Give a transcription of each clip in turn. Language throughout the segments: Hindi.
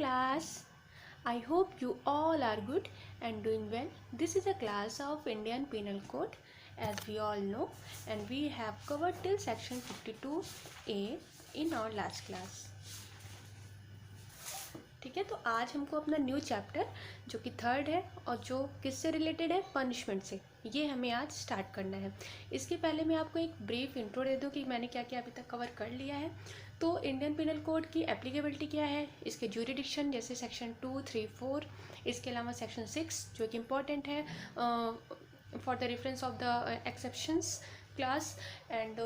class. I hope you all are good and doing well. This is a class of Indian Penal Code as we all know, and we have covered till section 52A in our last class. ठीक है, तो आज हमको अपना न्यू चैप्टर जो कि थर्ड है और जो किससे रिलेटेड है, पनिशमेंट से, ये हमें आज स्टार्ट करना है। इसके पहले मैं आपको एक ब्रीफ इंट्रो दे दूँ कि मैंने क्या क्या अभी तक कवर कर लिया है। तो इंडियन पिनल कोड की एप्लीकेबिलिटी क्या है, इसके ज्यूरिडिक्शन जैसे सेक्शन 2, 3, 4, इसके अलावा सेक्शन 6 जो कि इम्पॉर्टेंट है for the reference of the exceptions class. And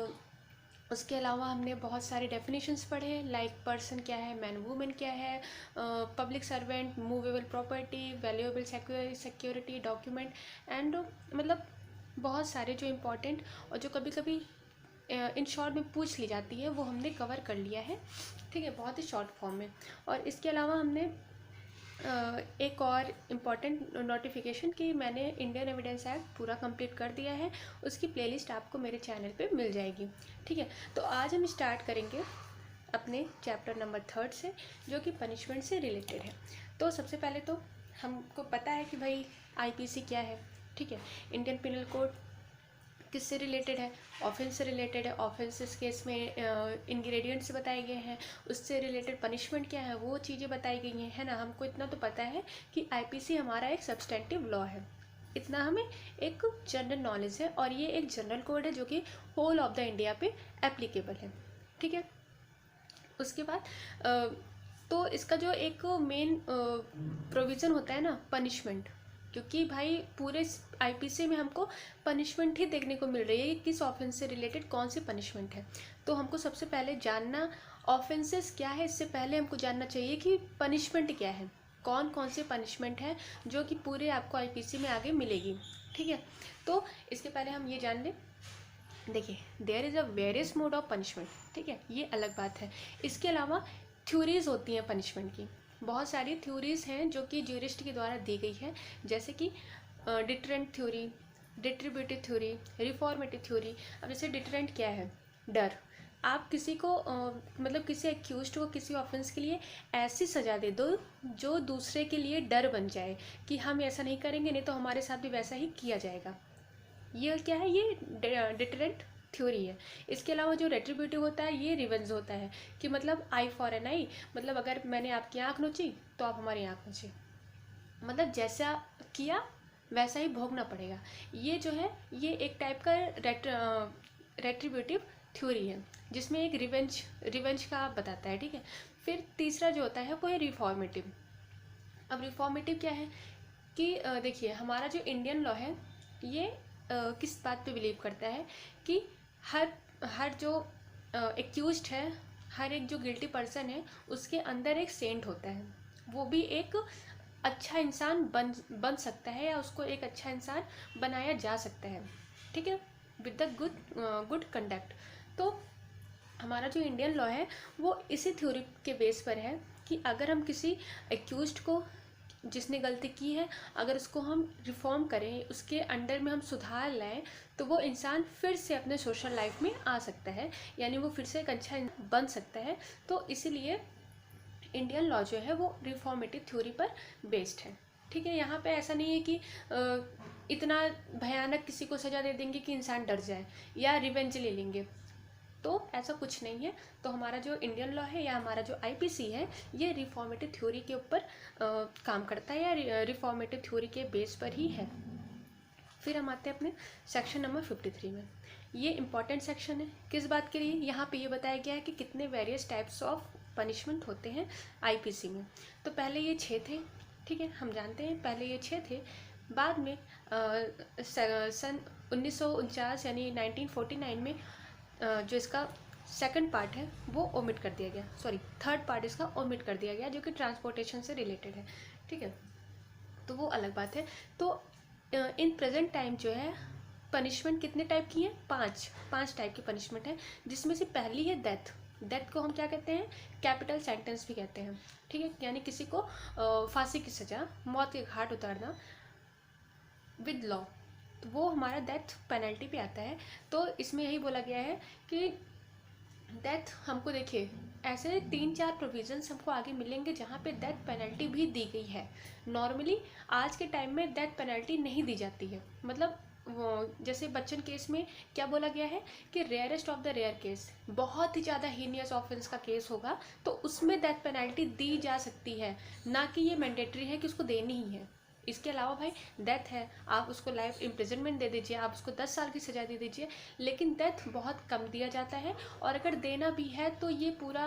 उसके अलावा हमने बहुत सारे डेफिनेशंस पढ़े, लाइक पर्सन क्या है, मैन वुमेन क्या है, public servant, movable property, valuable security, document and मतलब बहुत सारे जो इम्पोर्टेंट और जो कभी कभी इन शॉर्ट में पूछ ली जाती है वो हमने कवर कर लिया है। ठीक है, बहुत ही शॉर्ट फॉर्म में। और इसके अलावा हमने एक और इम्पॉर्टेंट नोटिफिकेशन कि मैंने इंडियन एविडेंस एक्ट पूरा कंप्लीट कर दिया है, उसकी प्लेलिस्ट आपको मेरे चैनल पे मिल जाएगी। ठीक है, तो आज हम स्टार्ट करेंगे अपने चैप्टर नंबर 3 से जो कि पनिशमेंट से रिलेटेड है। तो सबसे पहले तो हमको पता है कि भाई आईपीसी क्या है। ठीक है, इंडियन पिनल कोड किससे रिलेटेड है, ऑफेंस से रिलेटेड है। ऑफेंस इस केस में इंग्रेडिएंट्स बताए गए हैं, उससे रिलेटेड पनिशमेंट क्या है वो चीज़ें बताई गई हैं, है ना। हमको इतना तो पता है कि आईपीसी हमारा एक सब्सटेंटिव लॉ है, इतना हमें एक जनरल नॉलेज है, और ये एक जनरल कोड है जो कि होल ऑफ द इंडिया पे एप्लीकेबल है। ठीक है, उसके बाद तो इसका जो एक मेन प्रोविज़न होता है ना, पनिशमेंट, क्योंकि भाई पूरे आईपीसी में हमको पनिशमेंट ही देखने को मिल रही है कि किस ऑफेंस से रिलेटेड कौन सी पनिशमेंट है। तो हमको सबसे पहले जानना ऑफेंसेस क्या है, इससे पहले हमको जानना चाहिए कि पनिशमेंट क्या है, कौन कौन से पनिशमेंट है जो कि पूरे आपको आईपीसी में आगे मिलेगी। ठीक है, तो इसके पहले हम ये जान लें, देखिए there is a various mode of punishment. ठीक है, ये अलग बात है। इसके अलावा थ्योरीज होती हैं पनिशमेंट की, बहुत सारी थ्योरीज हैं जो कि ज्यूरिस्ट के द्वारा दी गई है, जैसे कि deterrent theory, distributive theory, reformative theory. अब जैसे डिटरेंट क्या है, डर। आप किसी को मतलब किसी एक्यूज्ड को किसी ऑफेंस के लिए ऐसी सज़ा दे दो जो दूसरे के लिए डर बन जाए कि हम ऐसा नहीं करेंगे, नहीं तो हमारे साथ भी वैसा ही किया जाएगा। ये क्या है, ये डिटरेंट थ्योरी है। इसके अलावा जो रेट्रीब्यूटिव होता है ये रिवेंज होता है कि मतलब आई फॉर एन आई, मतलब अगर मैंने आपकी आँख नोची तो आप हमारी आँख नोची, मतलब जैसा किया वैसा ही भोगना पड़ेगा। ये जो है ये एक टाइप का रेट्रीब्यूटिव थ्योरी है जिसमें एक रिवेंज का बताता है। ठीक है, फिर तीसरा जो होता है वो है रिफॉर्मेटिव। अब रिफॉर्मेटिव क्या है कि देखिए हमारा जो इंडियन लॉ है ये किस बात पे बिलीव करता है कि हर जो एक्यूज्ड है, हर एक जो गिल्टी पर्सन है उसके अंदर एक सेंट होता है, वो भी एक अच्छा इंसान बन सकता है या उसको एक अच्छा इंसान बनाया जा सकता है। ठीक है, विद द गुड कंडक्ट। तो हमारा जो इंडियन लॉ है वो इसी थ्योरी के बेस पर है कि अगर हम किसी एक्यूज्ड को जिसने गलती की है अगर उसको हम रिफॉर्म करें, उसके अंडर में हम सुधार लाएं, तो वो इंसान फिर से अपने सोशल लाइफ में आ सकता है, यानी वो फिर से एक अच्छा बन सकता है। तो इसीलिए इंडियन लॉ जो है वो रिफॉर्मेटिव थ्योरी पर बेस्ड है। ठीक है, यहाँ पे ऐसा नहीं है कि इतना भयानक किसी को सज़ा दे देंगे कि इंसान डर जाए या रिवेंज ले लेंगे, तो ऐसा कुछ नहीं है। तो हमारा जो इंडियन लॉ है या हमारा जो आईपीसी है ये रिफॉर्मेटिव थ्योरी के ऊपर काम करता है या रिफॉर्मेटिव थ्योरी के बेस पर ही है। फिर हम आते हैं अपने सेक्शन नंबर 53 में। ये इंपॉर्टेंट सेक्शन है, किस बात के लिए, यहाँ पे ये बताया गया है कि कितने वेरियस टाइप्स ऑफ पनिशमेंट होते हैं आईपीसी में। तो पहले ये 6 थे। ठीक है, हम जानते हैं पहले ये 6 थे, बाद में सन 1949 यानी 1949 में जो इसका सेकंड पार्ट है वो ओमिट कर दिया गया, सॉरी थर्ड पार्ट इसका ओमिट कर दिया गया जो कि ट्रांसपोर्टेशन से रिलेटेड है। ठीक है, तो वो अलग बात है। तो इन प्रेजेंट टाइम जो है पनिशमेंट कितने टाइप की हैं, पांच टाइप की पनिशमेंट है, जिसमें से पहली है डेथ। डेथ को हम क्या कहते हैं, कैपिटल सेंटेंस भी कहते हैं। ठीक है, यानी किसी को फांसी की सज़ा, मौत के घाट उतारना विद लॉ, तो वो हमारा डेथ पेनल्टी पे आता है। तो इसमें यही बोला गया है कि डेथ हमको देखिए ऐसे 3-4 प्रोविजंस हमको आगे मिलेंगे जहाँ पे डेथ पेनल्टी भी दी गई है। नॉर्मली आज के टाइम में डेथ पेनल्टी नहीं दी जाती है। मतलब वो जैसे बच्चन केस में क्या बोला गया है कि rarest of the rare case, बहुत ही ज़्यादा हीनियस ऑफेंस का केस होगा तो उसमें डेथ पेनल्टी दी जा सकती है, ना कि ये मैंडेटरी है कि उसको देनी ही है। इसके अलावा भाई डेथ है, आप उसको लाइफ इम्प्रिजनमेंट दे दीजिए, आप उसको 10 साल की सज़ा दे दीजिए, लेकिन डेथ बहुत कम दिया जाता है। और अगर देना भी है तो ये पूरा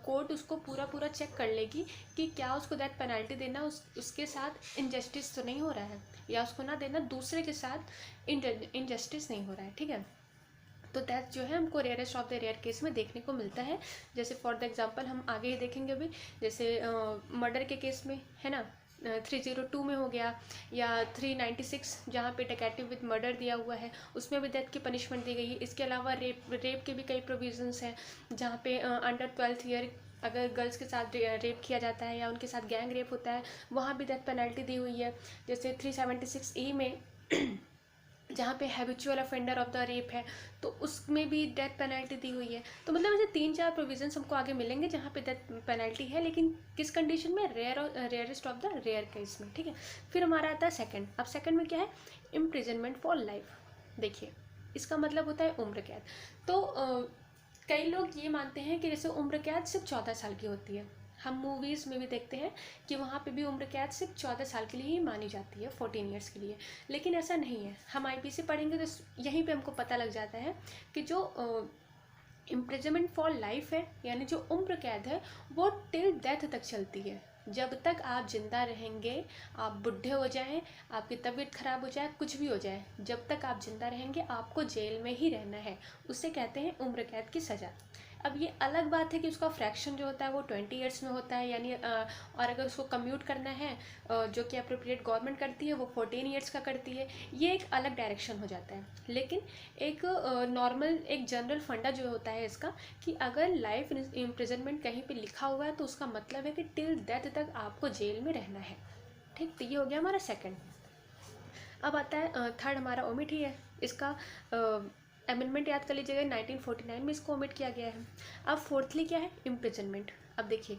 कोर्ट उसको पूरा चेक कर लेगी कि क्या उसको डेथ पेनल्टी देना उसके साथ इनजस्टिस तो नहीं हो रहा है, या उसको ना देना दूसरे के साथ इनजस्टिस नहीं हो रहा है। ठीक है, तो डेथ जो है हमको rarest of the rare case में देखने को मिलता है। जैसे फॉर द एग्जांपल हम आगे ही देखेंगे अभी, जैसे मर्डर के केस में है ना 302 में हो गया, या 396 जहाँ पे डकैती विद मर्डर दिया हुआ है उसमें भी डेथ की पनिशमेंट दी गई है। इसके अलावा रेप के भी कई प्रोविजंस हैं जहाँ पे अंडर 12th ईयर अगर गर्ल्स के साथ रेप किया जाता है या उनके साथ गैंग रेप होता है, वहाँ भी डेथ पेनल्टी दी हुई है। जैसे 376E में जहाँ पे habitual offender of the rape है तो उसमें भी डेथ पेनल्टी दी हुई है। तो मतलब ऐसे 3-4 प्रोविजंस हमको आगे मिलेंगे जहाँ पे डेथ पेनल्टी है, लेकिन किस कंडीशन में, rarest of the rare case में। ठीक है, फिर हमारा आता है सेकंड। अब सेकंड में क्या है, इम्प्रिजनमेंट फॉर लाइफ। देखिए इसका मतलब होता है उम्र कैद। तो कई लोग ये मानते हैं कि जैसे उम्र कैद सिर्फ 14 साल की होती है, हम मूवीज़ में भी देखते हैं कि वहाँ पे भी उम्र कैद सिर्फ 14 साल के लिए ही मानी जाती है, 14 ईयर्स के लिए। लेकिन ऐसा नहीं है, हम आईपीसी पढ़ेंगे तो यहीं पे हमको पता लग जाता है कि जो इम्प्रिजनमेंट फॉर लाइफ है, यानी जो उम्र कैद है, वो टिल डेथ तक चलती है। जब तक आप जिंदा रहेंगे, आप बुढ़े हो जाएं, आपकी तबीयत खराब हो जाए, कुछ भी हो जाए, जब तक आप जिंदा रहेंगे आपको जेल में ही रहना है। उसे कहते हैं उम्र कैद की सज़ा। अब ये अलग बात है कि उसका फ्रैक्शन जो होता है वो 20 ईयर्स में होता है, यानी और अगर उसको कम्यूट करना है जो कि अप्रोप्रिएट गवर्नमेंट करती है वो 14 ईयर्स का करती है, ये एक अलग डायरेक्शन हो जाता है। लेकिन एक नॉर्मल एक जनरल फंडा जो होता है इसका, कि अगर लाइफ इम्प्रिजनमेंट कहीं पे लिखा हुआ है तो उसका मतलब है कि टिल डेथ तक आपको जेल में रहना है। ठीक, तो ये हो गया हमारा सेकेंड। अब आता है थर्ड, हमारा ओमिट ही है। इसका अमेंडमेंट याद कर लीजिएगा, 1949 में इसको ओमिट किया गया है। अब फोर्थली क्या है, इम्प्रिजनमेंट। अब देखिए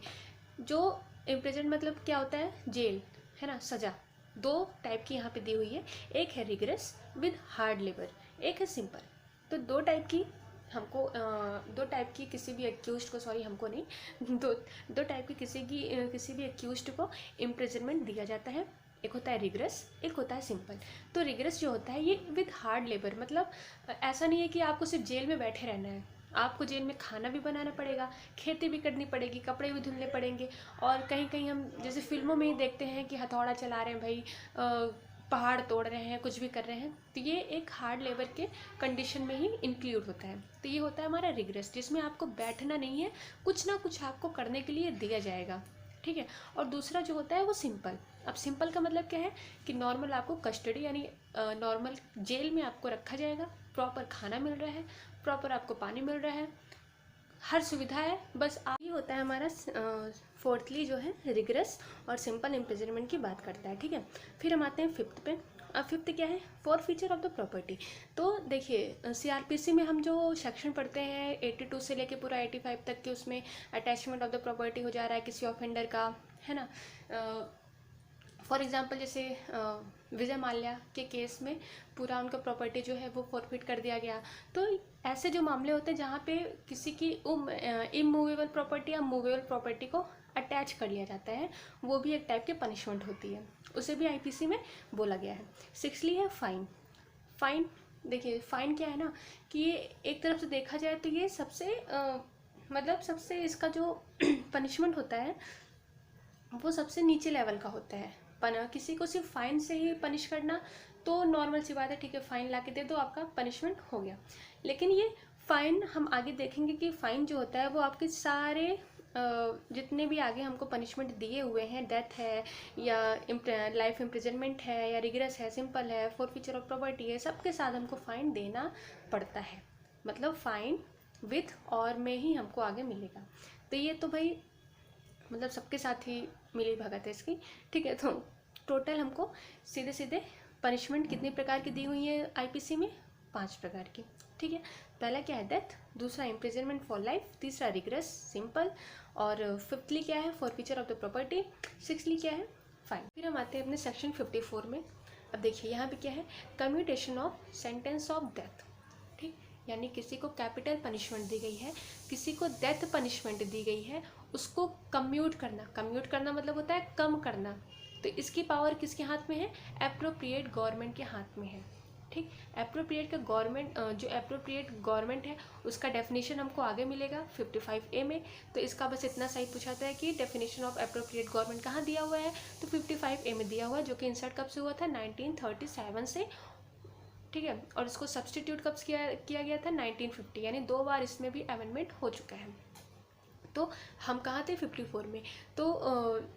जो इम्प्रिजन मतलब क्या होता है, जेल है ना, सज़ा। दो टाइप की यहाँ पे दी हुई है, एक है रिग्रेस विद हार्ड लेबर, एक है सिंपल। तो दो टाइप की हमको दो टाइप की किसी भी एक्यूज्ड को, सॉरी हमको नहीं, दो टाइप की किसी भी एक्यूज्ड को इम्प्रिजनमेंट दिया जाता है। एक होता है रिग्रेस, एक होता है सिंपल। तो रिग्रेस जो होता है ये विद हार्ड लेबर, मतलब ऐसा नहीं है कि आपको सिर्फ जेल में बैठे रहना है, आपको जेल में खाना भी बनाना पड़ेगा, खेती भी करनी पड़ेगी, कपड़े भी धुलने पड़ेंगे। और कहीं कहीं हम जैसे फिल्मों में ही देखते हैं कि हथौड़ा चला रहे हैं भाई, पहाड़ तोड़ रहे हैं, कुछ भी कर रहे हैं, तो ये एक हार्ड लेबर के कंडीशन में ही इंक्लूड होता है। तो ये होता है हमारा रिग्रेस, जिसमें आपको बैठना नहीं है, कुछ ना कुछ आपको करने के लिए दिया जाएगा। ठीक है, और दूसरा जो होता है वो सिंपल। अब सिंपल का मतलब क्या है कि नॉर्मल आपको कस्टडी यानी नॉर्मल जेल में आपको रखा जाएगा, प्रॉपर खाना मिल रहा है, प्रॉपर आपको पानी मिल रहा है, हर सुविधा है, बस आप। ये होता है हमारा फोर्थली जो है रिग्रेस और सिंपल इम्प्रिजनमेंट की बात करता है। ठीक है, फिर हम आते हैं फिफ्थ पे। अब फिफ्थ क्या है, for feature of the property. तो देखिए सीआरपीसी में हम जो सेक्शन पढ़ते हैं 82 से लेके पूरा 85 तक के, उसमें अटैचमेंट ऑफ द प्रॉपर्टी हो जा रहा है किसी ऑफेंडर का, है ना। फॉर एग्जांपल जैसे विजय माल्या के केस में पूरा उनका प्रॉपर्टी जो है वो फॉरफिट कर दिया गया। तो ऐसे जो मामले होते हैं जहाँ पे किसी की इमूवेबल प्रॉपर्टी या मूवेबल प्रॉपर्टी को अटैच कर लिया जाता है, वो भी एक टाइप की पनिशमेंट होती है, उसे भी आईपीसी में बोला गया है। सिक्सली है फाइन। फाइन देखिए फाइन क्या है ना, कि ये एक तरफ से देखा जाए तो ये सबसे मतलब सबसे इसका जो पनिशमेंट होता है वो सबसे नीचे लेवल का होता है। किसी को सिर्फ फाइन से ही पनिश करना तो नॉर्मल सी बात है, ठीक है फाइन ला के दे दो, आपका पनिशमेंट हो गया। लेकिन ये फाइन हम आगे देखेंगे कि फाइन जो होता है वो आपके सारे जितने भी आगे हमको पनिशमेंट दिए हुए हैं, डेथ है या लाइफ इम्प्रिजनमेंट है या रिग्रेस है, सिंपल है, फॉरफीचर ऑफ प्रॉपर्टी है, सबके साथ हमको फाइन देना पड़ता है। मतलब फाइन विथ और में ही हमको आगे मिलेगा। तो ये तो भाई मतलब सबके साथ ही मिली भगत है इसकी। ठीक है, तो टोटल हमको सीधे सीधे पनिशमेंट कितने प्रकार की दी हुई है आईपीसी में, 5 प्रकार की। ठीक है, पहला क्या है डेथ, दूसरा इम्प्रिजनमेंट फॉर लाइफ, तीसरा रिग्रेस सिंपल, और फिफ्थली क्या है फॉरफीचर ऑफ द प्रॉपर्टी, सिक्सथली क्या है फाइन। फिर हम आते हैं अपने सेक्शन 54 में। अब देखिए यहाँ पे क्या है, commutation of sentence of death. ठीक, यानी किसी को कैपिटल पनिशमेंट दी गई है, किसी को डेथ पनिशमेंट दी गई है, उसको कम्यूट करना, कम्यूट करना मतलब होता है कम करना। तो इसकी पावर किसके हाथ में है, एप्रोप्रिएट गवर्नमेंट के हाथ में है। ठीक, एप्रोप्रिएट का गवर्नमेंट, जो एप्रोप्रिएट गवर्नमेंट है उसका डेफिनेशन हमको आगे मिलेगा 55A में। तो इसका बस इतना सही पूछाता है कि डेफिनेशन ऑफ एप्रोप्रिएट गवर्नमेंट कहाँ दिया हुआ है, तो 55A में दिया हुआ है, जो कि इंसर्ट कब से हुआ था, 1937 से। ठीक है, और इसको सब्सटीट्यूट कब किया गया था, 1950, यानी 2 बार इसमें भी अमेंडमेंट हो चुका है। तो हम कहाँ थे, 54 में। तो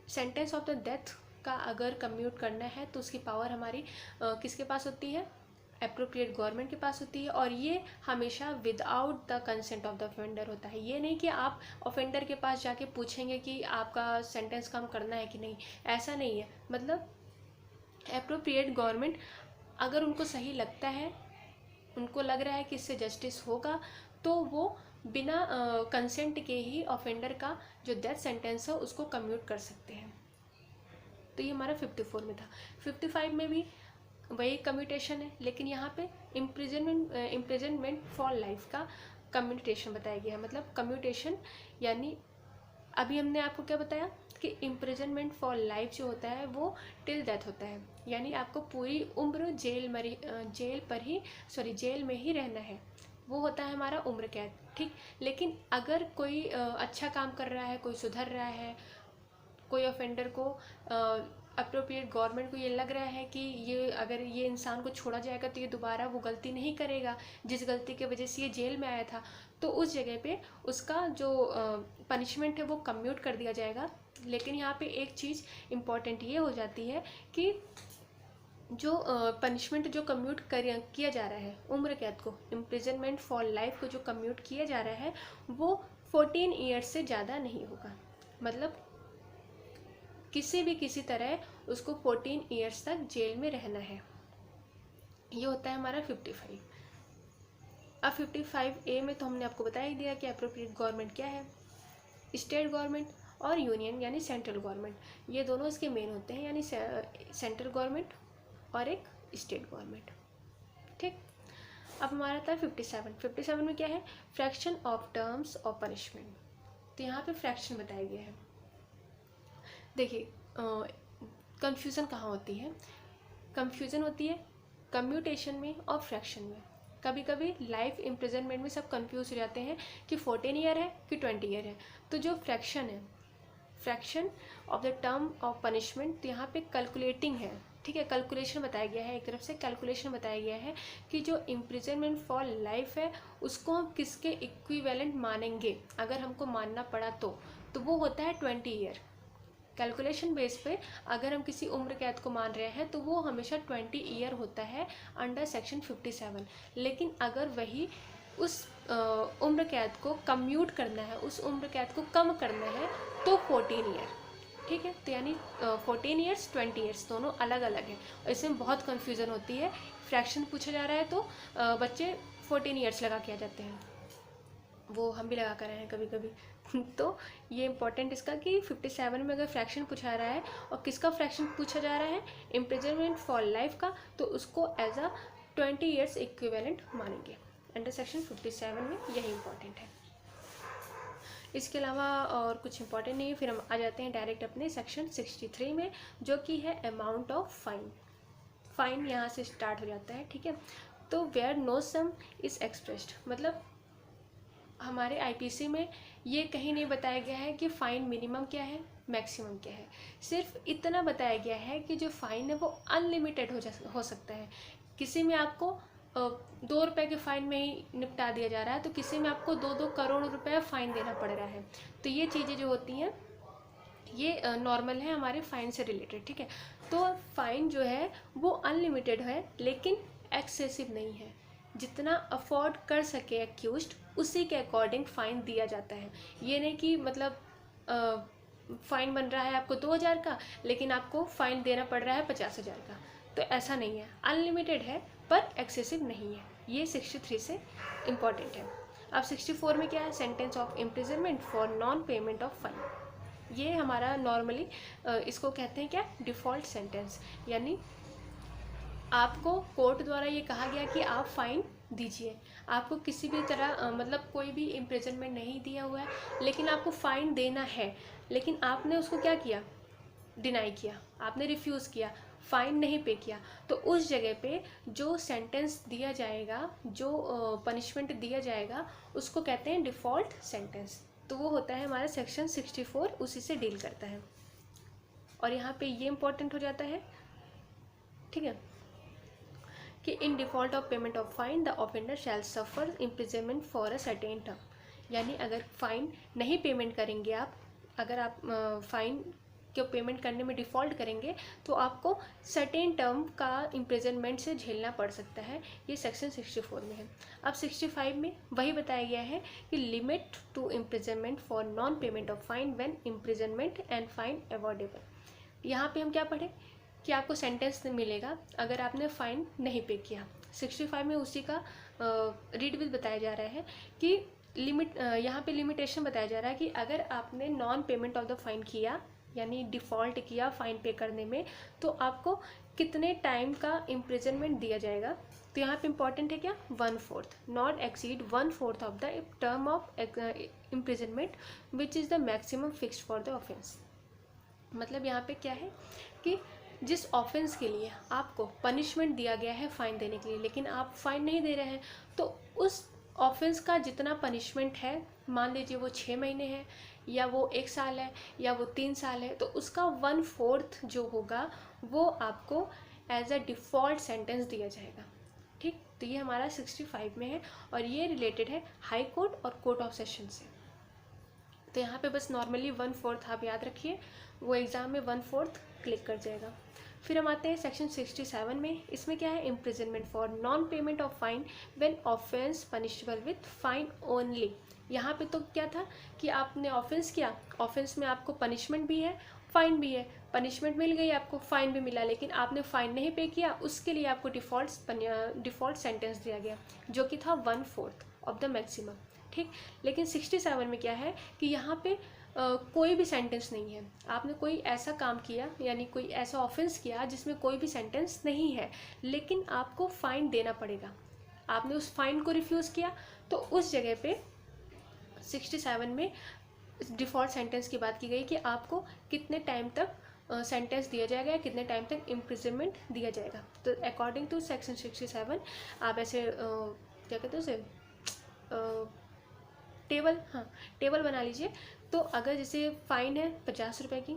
सेंटेंस ऑफ द डेथ का अगर कम्यूट करना है तो उसकी पावर हमारी किसके पास होती है, एप्रोप्रिएट गवर्नमेंट के पास होती है, और ये हमेशा without the consent of the offender होता है। ये नहीं कि आप ऑफेंडर के पास जाके पूछेंगे कि आपका सेंटेंस कम करना है कि नहीं, ऐसा नहीं है। मतलब एप्रोप्रिएट गवर्नमेंट अगर उनको सही लगता है, उनको लग रहा है कि इससे जस्टिस होगा, तो वो बिना कंसेंट के ही ऑफेंडर का जो डेथ सेंटेंस है उसको कम्यूट कर सकते हैं। तो ये हमारा 54 में था। 55 में भी वही कम्यूटेशन है, लेकिन यहाँ पे इम्प्रिजनमेंट फॉर लाइफ का कम्यूटेशन बताया गया है। मतलब कम्यूटेशन यानी अभी हमने आपको क्या बताया कि इम्प्रिजनमेंट फॉर लाइफ जो होता है वो टिल डेथ होता है, यानी आपको पूरी उम्र जेल में ही रहना है, वो होता है हमारा उम्र कैद। ठीक, लेकिन अगर कोई अच्छा काम कर रहा है, कोई सुधर रहा है, कोई ऑफेंडर को अप्रोप्रिएट गवर्नमेंट को ये लग रहा है कि ये अगर ये इंसान को छोड़ा जाएगा तो ये दोबारा वो गलती नहीं करेगा जिस गलती की वजह से ये जेल में आया था, तो उस जगह पे उसका जो पनिशमेंट है वो कम्यूट कर दिया जाएगा। लेकिन यहाँ पे एक चीज़ इम्पॉर्टेंट ये हो जाती है कि जो पनिशमेंट जो कम्यूट किया जा रहा है उम्र कैद को, इम्प्रिजनमेंट फॉर लाइफ को जो कम्यूट किया जा रहा है वो 14 ईयर्स से ज़्यादा नहीं होगा। मतलब किसी तरह उसको 14 ईयर्स तक जेल में रहना है। ये होता है हमारा 55। अब 55A में तो हमने आपको बता ही दिया कि एप्रोप्रिएट गवर्नमेंट क्या है, स्टेट गवर्नमेंट और यूनियन यानी सेंट्रल गवर्नमेंट, ये दोनों इसके मेन होते हैं, यानी सेंट्रल गवर्नमेंट और एक स्टेट गवर्नमेंट। ठीक, अब हमारा था 57 में क्या है, fraction of terms of punishment. तो यहाँ पे फ्रैक्शन बताया गया है। देखिए कंफ्यूजन कहाँ होती है, कंफ्यूजन होती है कम्यूटेशन में और फ्रैक्शन में। कभी कभी लाइफ इम्प्रिजनमेंट में सब कंफ्यूज हो जाते हैं कि 14 ईयर है कि 20 ईयर है। तो जो फ्रैक्शन है, fraction of the term of punishment, तो यहाँ पे कैलकुलेटिंग है। ठीक है, कैलकुलेशन बताया गया है, एक तरफ से कैलकुलेशन बताया गया है कि जो इम्प्रिजनमेंट फॉर लाइफ है उसको हम किसके इक्विवेलेंट मानेंगे, अगर हमको मानना पड़ा तो वो होता है 20 ईयर। कैलकुलेशन बेस पे अगर हम किसी उम्र कैद को मान रहे हैं तो वो हमेशा 20 ईयर होता है अंडर सेक्शन 57। लेकिन अगर वही उस उम्र कैद को कम्यूट करना है, उस उम्र कैद को कम करना है, तो 14 ईयर। ठीक है, तो यानी 14 ईयर्स 20 ईयर्स दोनों अलग अलग है। और इसमें बहुत कन्फ्यूज़न होती है, फ्रैक्शन पूछा जा रहा है तो बच्चे 14 ईयर्स लगा के आ जाते हैं, वो हम भी लगा कर रहे हैं कभी कभी। तो ये इंपॉर्टेंट इसका कि 57 में अगर फ्रैक्शन पूछा रहा है और किसका फ्रैक्शन पूछा जा रहा है, इम्प्रिजनमेंट फॉर लाइफ का, तो उसको एज अ 20 ईयर्स इक्विवेलेंट मानेंगे अंडर सेक्शन 57 में। यही इंपॉर्टेंट है, इसके अलावा और कुछ इंपॉर्टेंट नहीं है। फिर हम आ जाते हैं डायरेक्ट अपने सेक्शन 63 में, जो कि है अमाउंट ऑफ फाइन। फाइन यहाँ से स्टार्ट हो जाता है। ठीक है, तो where no sum is expressed, मतलब हमारे आईपीसी में ये कहीं नहीं बताया गया है कि फ़ाइन मिनिमम क्या है, मैक्सिमम क्या है। सिर्फ इतना बताया गया है कि जो फ़ाइन है वो अनलिमिटेड हो सकता है। किसी में आपको 2 रुपये के फ़ाइन में ही निपटा दिया जा रहा है, तो किसी में आपको 2-2 करोड़ रुपए फ़ाइन देना पड़ रहा है। तो ये चीज़ें जो होती हैं ये नॉर्मल है हमारे फ़ाइन से रिलेटेड। ठीक है, तो फ़ाइन जो है वो अनलिमिटेड है लेकिन एक्सेसिव नहीं है। जितना अफोर्ड कर सके एक्यूज्ड उसी के अकॉर्डिंग फ़ाइन दिया जाता है। ये नहीं कि मतलब फ़ाइन बन रहा है आपको 2000 का लेकिन आपको फ़ाइन देना पड़ रहा है 50,000 का, तो ऐसा नहीं है। अनलिमिटेड है पर एक्सेसिव नहीं है। ये 63 से इम्पॉर्टेंट है। अब 64 में क्या है, sentence of imprisonment for non payment of fine. ये हमारा नॉर्मली इसको कहते हैं क्या, डिफ़ॉल्ट सेंटेंस। यानी आपको कोर्ट द्वारा ये कहा गया कि आप फ़ाइन दीजिए, आपको किसी भी तरह मतलब कोई भी इम्प्रिजनमेंट नहीं दिया हुआ है, लेकिन आपको फ़ाइन देना है, लेकिन आपने उसको क्या किया, डिनाई किया, आपने रिफ्यूज़ किया, फ़ाइन नहीं पे किया। तो उस जगह पे जो सेंटेंस दिया जाएगा, जो पनिशमेंट दिया जाएगा, उसको कहते हैं डिफ़ॉल्ट सेंटेंस। तो वो होता है हमारा सेक्शन 64, उसी से डील करता है। और यहाँ पे ये इम्पोर्टेंट हो जाता है, ठीक है, कि in default of payment of fine the offender shall suffer imprisonment for a certain term. यानी अगर फ़ाइन नहीं पेमेंट करेंगे आप, अगर आप फ़ाइन को पेमेंट करने में डिफ़ॉल्ट करेंगे, तो आपको सर्टेन टर्म का इम्प्रिजनमेंट से झेलना पड़ सकता है। ये सेक्शन 64 में है। अब 65 में वही बताया गया है कि limit to imprisonment for non payment of fine when imprisonment and fine avoidable. यहाँ पे हम क्या पढ़े कि आपको सेंटेंस मिलेगा अगर आपने फ़ाइन नहीं पे किया। 65 में उसी का रीड विद बताया जा रहा है कि लिमिट, यहाँ पे लिमिटेशन बताया जा रहा है कि अगर आपने non payment of the fine किया, यानी डिफ़ॉल्ट किया फ़ाइन पे करने में, तो आपको कितने टाइम का इम्प्रिजनमेंट दिया जाएगा। तो यहाँ पे इम्पॉर्टेंट है क्या, 1/4, not exceed 1/4 of the term of imprisonment which is the maximum fixed for the offence. मतलब यहाँ पे क्या है कि जिस ऑफेंस के लिए आपको पनिशमेंट दिया गया है फ़ाइन देने के लिए, लेकिन आप फ़ाइन नहीं दे रहे हैं, तो उस ऑफेंस का जितना पनिशमेंट है, मान लीजिए वो 6 महीने है, या वो 1 साल है, या वो 3 साल है, तो उसका 1/4 जो होगा वो आपको एज अ डिफ़ॉल्ट सेंटेंस दिया जाएगा। ठीक, तो ये हमारा 65 में है और ये रिलेटेड है हाई कोर्ट और कोर्ट ऑफ सेशन से। तो यहाँ पे बस नॉर्मली 1/4 आप याद रखिए, वो एग्ज़ाम में 1/4 क्लिक कर जाएगा। फिर हम आते हैं सेक्शन 67 में। इसमें क्या है, imprisonment for non payment of fine when offence punishable with fine only. यहाँ पे तो क्या था कि आपने ऑफेंस किया, ऑफेंस में आपको पनिशमेंट भी है, फाइन भी है, पनिशमेंट मिल गई आपको, फाइन भी मिला, लेकिन आपने फाइन नहीं पे किया, उसके लिए आपको डिफ़ॉल्ट सेंटेंस दिया गया जो कि था 1/4 ऑफ द मैक्सिमम। ठीक, लेकिन 67 में क्या है कि यहाँ पे कोई भी सेंटेंस नहीं है, आपने कोई ऐसा काम किया, यानी कोई ऐसा ऑफेंस किया जिसमें कोई भी सेंटेंस नहीं है, लेकिन आपको फ़ाइन देना पड़ेगा, आपने उस फाइन को रिफ्यूज़ किया, तो उस जगह पे 67 में डिफ़ॉल्ट सेंटेंस की बात की गई कि आपको कितने टाइम तक सेंटेंस दिया जाएगा, कितने टाइम तक इम्प्रिजनमेंट दिया जाएगा। तो अकॉर्डिंग टू सेक्शन 67 आप ऐसे क्या कहते हैं उसे, टेबल, हाँ टेबल बना लीजिए। तो अगर जैसे फ़ाइन है 50 रुपये की,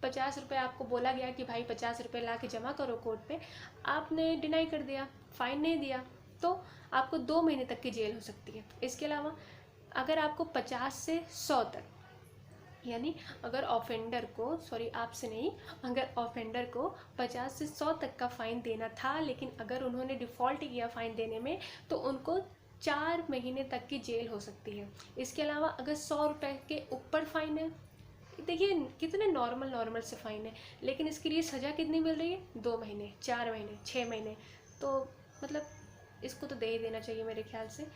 50 रुपये आपको बोला गया कि भाई 50 रुपये ला के जमा करो कोर्ट पे, आपने डिनाई कर दिया, फ़ाइन नहीं दिया, तो आपको 2 महीने तक की जेल हो सकती है। इसके अलावा अगर आपको 50 से 100 तक, यानी अगर ऑफेंडर को, सॉरी आपसे नहीं, अगर ऑफेंडर को 50 से 100 तक का फ़ाइन देना था, लेकिन अगर उन्होंने डिफ़ॉल्ट किया फ़ाइन देने में, तो उनको 4 महीने तक की जेल हो सकती है। इसके अलावा अगर 100 रुपये के ऊपर फ़ाइन है, देखिए कितने नॉर्मल से फ़ाइन है, लेकिन इसके लिए सज़ा कितनी मिल रही है, 2 महीने, 4 महीने, 6 महीने, तो मतलब इसको तो दे ही देना चाहिए मेरे ख्याल से।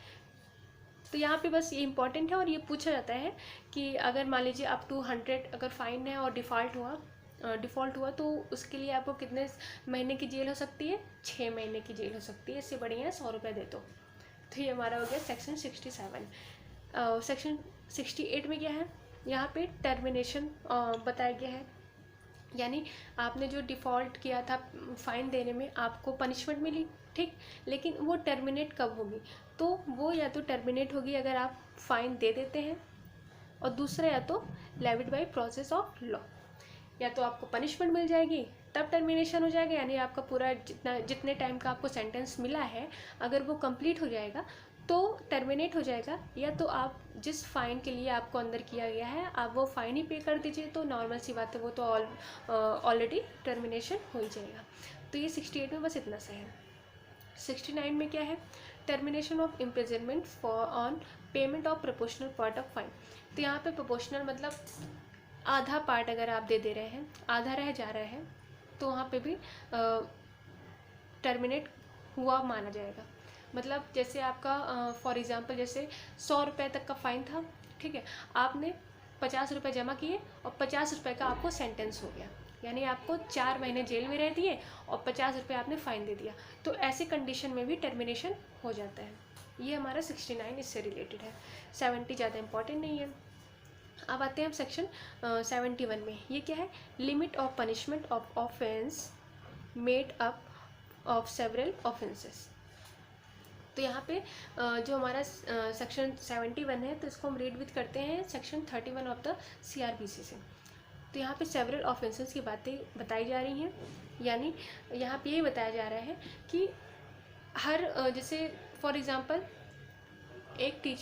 तो यहाँ पे बस ये इंपॉर्टेंट है और ये पूछा जाता है कि अगर मान लीजिए अप टू 100 अगर फ़ाइन है और डिफ़ॉल्ट हुआ तो उसके लिए आपको कितने महीने की जेल हो सकती है, 6 महीने की जेल हो सकती है। इससे बढ़िया है 100 रुपये दे दो। तो ये हमारा हो गया सेक्शन 67। सेक्शन 68 में क्या है, यहाँ पे टर्मिनेशन बताया गया है, यानी आपने जो डिफ़ॉल्ट किया था फ़ाइन देने में, आपको पनिशमेंट मिली, ठीक, लेकिन वो टर्मिनेट कब होगी, तो वो या तो टर्मिनेट होगी अगर आप फ़ाइन दे देते हैं, और दूसरा या तो levied by process of law, या तो आपको पनिशमेंट मिल जाएगी तब टर्मिनेशन हो जाएगा, यानी आपका पूरा जितने टाइम का आपको सेंटेंस मिला है अगर वो कंप्लीट हो जाएगा तो टर्मिनेट हो जाएगा, या तो आप जिस फ़ाइन के लिए आपको अंदर किया गया है आप वो फ़ाइन ही पे कर दीजिए, तो नॉर्मल सी बात है, वो तो ऑलरेडी टर्मिनेशन हो ही जाएगा। तो ये 68 में बस इतना सा है। 69 में क्या है, termination of imprisonment for on payment of proportional part of fine. तो यहाँ पे प्रोपोर्शनल मतलब आधा पार्ट अगर आप दे रहे हैं, आधा रह जा रहा है, तो वहाँ पे भी टर्मिनेट हुआ माना जाएगा। मतलब जैसे आपका फॉर एग्ज़ाम्पल जैसे 100 रुपये तक का फ़ाइन था, ठीक है, आपने 50 रुपये जमा किए और 50 रुपये का आपको सेंटेंस हो गया, यानी आपको 4 महीने जेल में रह दिए और 50 रुपये आपने फ़ाइन दे दिया। तो ऐसे कंडीशन में भी टर्मिनेशन हो जाता है। ये हमारा 69 इससे रिलेटेड है। 70 ज़्यादा इंपॉर्टेंट नहीं है। अब आते हैं हम सेक्शन 71 में। ये क्या है? Limit of punishment of offence made up of several offences. तो यहाँ पे जो हमारा सेक्शन 71 है, तो इसको हम रीड विथ करते हैं सेक्शन 31 ऑफ द CRPC से। तो यहाँ पे सेवरल ऑफेंसेस की बातें बताई जा रही हैं, यानी यहाँ पे यही बताया जा रहा है कि हर जैसे फॉर एग्ज़ाम्पल एक एक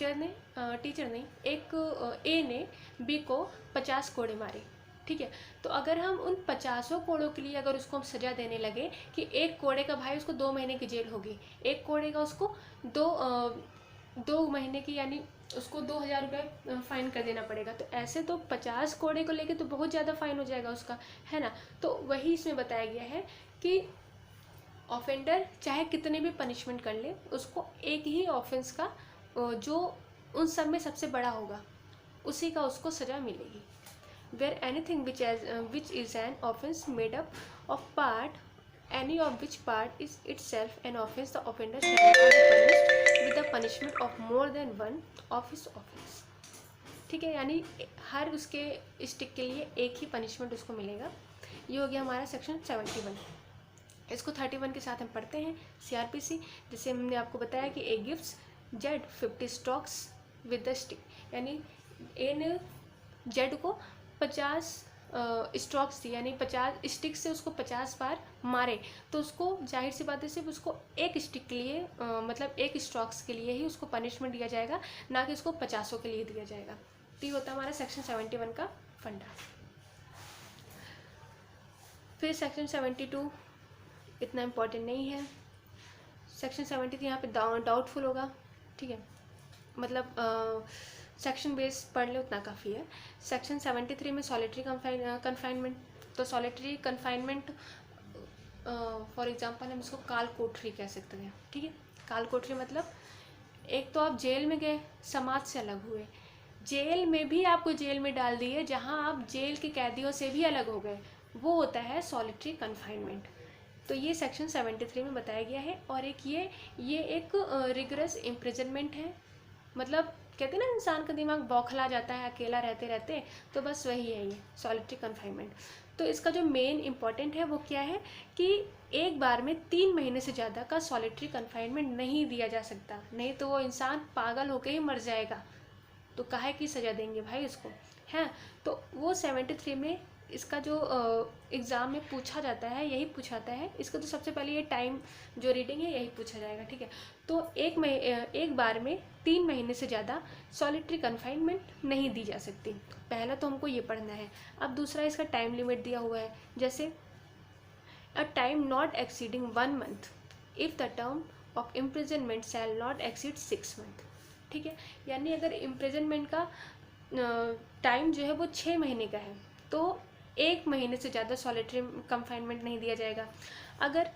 A ने B को 50 कोड़े मारे, ठीक है। तो अगर हम उन 50 कोड़ों के लिए अगर उसको हम सज़ा देने लगे कि एक कोड़े का भाई उसको 2 महीने की जेल होगी, एक कोड़े का उसको 2 महीने की, यानी उसको 2000 रुपये फ़ाइन कर देना पड़ेगा। तो ऐसे तो 50 कोड़े को लेके तो बहुत ज़्यादा फ़ाइन हो जाएगा उसका, है ना। तो वही इसमें बताया गया है कि ऑफेंडर चाहे कितने भी पनिशमेंट कर ले, उसको एक ही ऑफेंस का जो उन सब में सबसे बड़ा होगा उसी का उसको सज़ा मिलेगी। Wear anything which is an offence made up of part any of which part is itself an offense, the offender shall not be punished with the punishment of more than one of his offense। ठीक है, यानी हर उसके स्टिक के लिए एक ही पनिशमेंट उसको मिलेगा। ये हो गया हमारा सेक्शन 71। इसको 31 के साथ हम पढ़ते हैं। CRPC, जैसे हमने आपको बताया कि A gives Z 50 strokes with the stick, यानी A ने Z को 50 स्ट्रोक्स दी, यानी 50 स्टिक से उसको 50 बार मारे, तो उसको जाहिर सी बात है सिर्फ उसको एक स्टिक के लिए मतलब एक स्ट्रोक्स के लिए ही उसको पनिशमेंट दिया जाएगा, ना कि उसको 50 के लिए दिया जाएगा। तो ये होता है हमारा सेक्शन 71 का फंडा। फिर सेक्शन 72 इतना इम्पोर्टेंट नहीं है। सेक्शन 73 यहाँ पे डाउटफुल होगा, ठीक है, मतलब सेक्शन बेस पढ़ ले उतना काफ़ी है। सेक्शन 73 में सॉलिटरी कन्फाइनमेंट। तो सॉलिटरी कन्फाइनमेंट फॉर एग्जांपल हम इसको काल कोठरी कह सकते हैं, ठीक है। काल कोठरी मतलब एक तो आप जेल में गए, समाज से अलग हुए, जेल में भी आपको जेल में डाल दिए जहां आप जेल के कैदियों से भी अलग हो गए, वो होता है सॉलिटरी कन्फाइनमेंट। तो ये सेक्शन 73 में बताया गया है। और एक ये एक रिगरस इम्प्रिजनमेंट है, मतलब कहते हैं ना इंसान का दिमाग बौखला जाता है अकेला रहते रहते, तो बस वही है ये सॉलिटरी कन्फाइनमेंट। तो इसका जो मेन इम्पॉर्टेंट है वो क्या है कि एक बार में 3 महीने से ज़्यादा का सॉलिटरी कन्फाइनमेंट नहीं दिया जा सकता, नहीं तो वो इंसान पागल होकर ही मर जाएगा। तो काहे की सज़ा देंगे भाई उसको, है। तो वो 73 में इसका जो एग्ज़ाम में पूछा जाता है यही पूछाता है। इसका तो सबसे पहले ये टाइम जो रीडिंग है यही पूछा जाएगा, ठीक है। तो एक बार में 3 महीने से ज़्यादा सॉलिटरी कन्फाइनमेंट नहीं दी जा सकती। पहला तो हमको ये पढ़ना है। अब दूसरा इसका टाइम लिमिट दिया हुआ है, जैसे a time not exceeding 1 month if the term of imprisonment shall not exceed 6 month, ठीक है। यानी अगर इम्प्रिजनमेंट का टाइम जो है वो 6 महीने का है तो 1 महीने से ज़्यादा सॉलिटरी कन्फाइनमेंट नहीं दिया जाएगा। अगर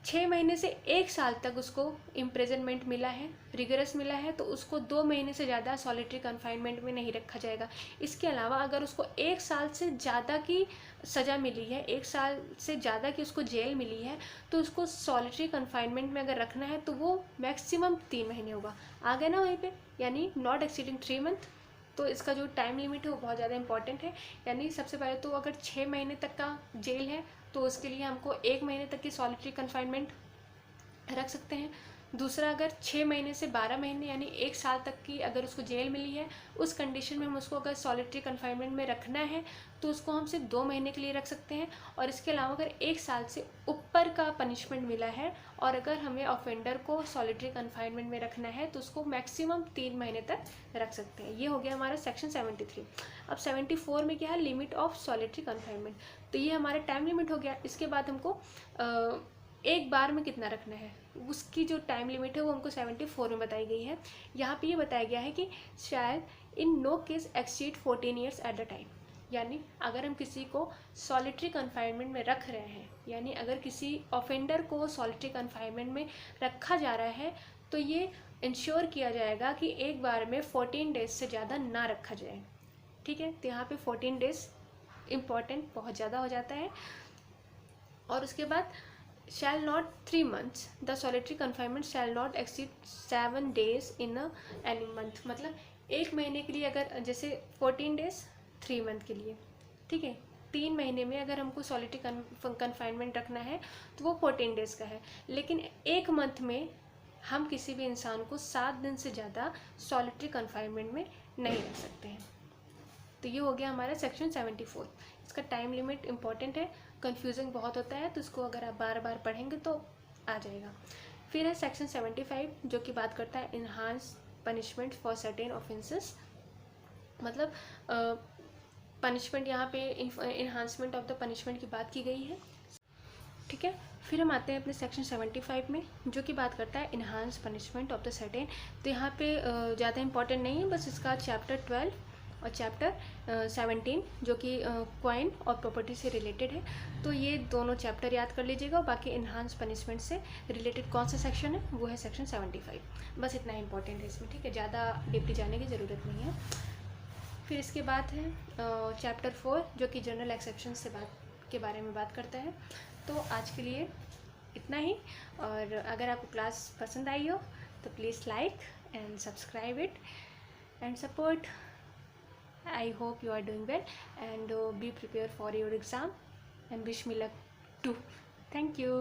6 महीने से 1 साल तक उसको इम्प्रिजनमेंट मिला है, रिगरस मिला है, तो उसको 2 महीने से ज़्यादा सॉलिटरी कन्फाइनमेंट में नहीं रखा जाएगा। इसके अलावा अगर उसको 1 साल से ज़्यादा की सज़ा मिली है, 1 साल से ज़्यादा की उसको जेल मिली है, तो उसको सॉलिटरी कन्फाइनमेंट में अगर रखना है तो वो मैक्सिमम 3 महीने होगा। आ गया ना वहीं पे, यानी नॉट एक्सीडिंग 3 मंथ। तो इसका जो टाइम लिमिट है वो बहुत ज़्यादा इंपॉर्टेंट है। यानी सबसे पहले तो अगर 6 महीने तक का जेल है तो उसके लिए हमको 1 महीने तक की सॉलिटरी कन्फाइनमेंट रख सकते हैं। दूसरा, अगर 6 महीने से 12 महीने यानी 1 साल तक की अगर उसको जेल मिली है, उस कंडीशन में हम उसको अगर सॉलिटरी कन्फाइनमेंट में रखना है तो उसको हम सिर्फ 2 महीने के लिए रख सकते हैं। और इसके अलावा अगर 1 साल से ऊपर का पनिशमेंट मिला है और अगर हमें ऑफेंडर को सॉलिटरी कन्फाइनमेंट में रखना है तो उसको मैक्सिमम 3 महीने तक रख सकते हैं। ये हो गया हमारा सेक्शन 73। अब 74 में क्या है, लिमिट ऑफ सॉलिटरी कन्फाइनमेंट। तो ये हमारा टाइम लिमिट हो गया। इसके बाद हमको एक बार में कितना रखना है उसकी जो टाइम लिमिट है वो हमको 74 में बताई गई है। यहाँ पे ये बताया गया है कि शायद in no case exceed 14 years at the time, यानी अगर हम किसी को सॉलिटरी कन्फाइनमेंट में रख रहे हैं, यानी अगर किसी ऑफेंडर को सॉलिटरी कन्फाइनमेंट में रखा जा रहा है, तो ये इंश्योर किया जाएगा कि एक बार में 14 डेज से ज़्यादा ना रखा जाए। ठीक है, तो यहाँ पे 14 डेज इम्पॉर्टेंट बहुत ज़्यादा हो जाता है। और उसके बाद shall not 3 months, the solitary confinement shall not exceed 7 days in any month। मतलब एक महीने के लिए अगर जैसे 14 डेज 3 मंथ के लिए, ठीक है, 3 महीने में अगर हमको सॉलिटरी कन्फाइनमेंट रखना है तो वो 14 डेज़ का है। लेकिन एक मंथ में हम किसी भी इंसान को 7 दिन से ज़्यादा सॉलिटरी कन्फाइनमेंट में नहीं रख सकते हैं। तो ये हो गया हमारा सेक्शन 74। इसका टाइम लिमिट इम्पॉर्टेंट है, कन्फ्यूजिंग बहुत होता है, तो इसको अगर आप बार बार पढ़ेंगे तो आ जाएगा। फिर है सेक्शन 75 जो कि बात करता है enhance punishment for certain offences. मतलब पनिशमेंट यहाँ पे इन्हांसमेंट ऑफ द पनिशमेंट की बात की गई है। ठीक है, फिर हम आते हैं अपने सेक्शन 75 में जो कि बात करता है enhance punishment of the certain. तो यहाँ पे ज़्यादा इंपॉर्टेंट नहीं है, बस इसका चैप्टर 12 और चैप्टर 17 जो कि क्वाइन और प्रॉपर्टी से रिलेटेड है, तो ये दोनों चैप्टर याद कर लीजिएगा। और बाकी इन्हांस पनिशमेंट से रिलेटेड कौन सा सेक्शन है वो है सेक्शन 75। बस इतना इंपॉर्टेंट है इसमें, ठीक है, ज़्यादा डीपली जाने की ज़रूरत नहीं है। फिर इसके बाद है चैप्टर 4 जो कि जनरल एक्सेप्शन से के बारे में बात करता है। तो आज के लिए इतना ही, और अगर आपको क्लास पसंद आई हो तो please like and subscribe it and support. I hope you are doing well, and be prepared for your exam and wish me luck too. Thank you.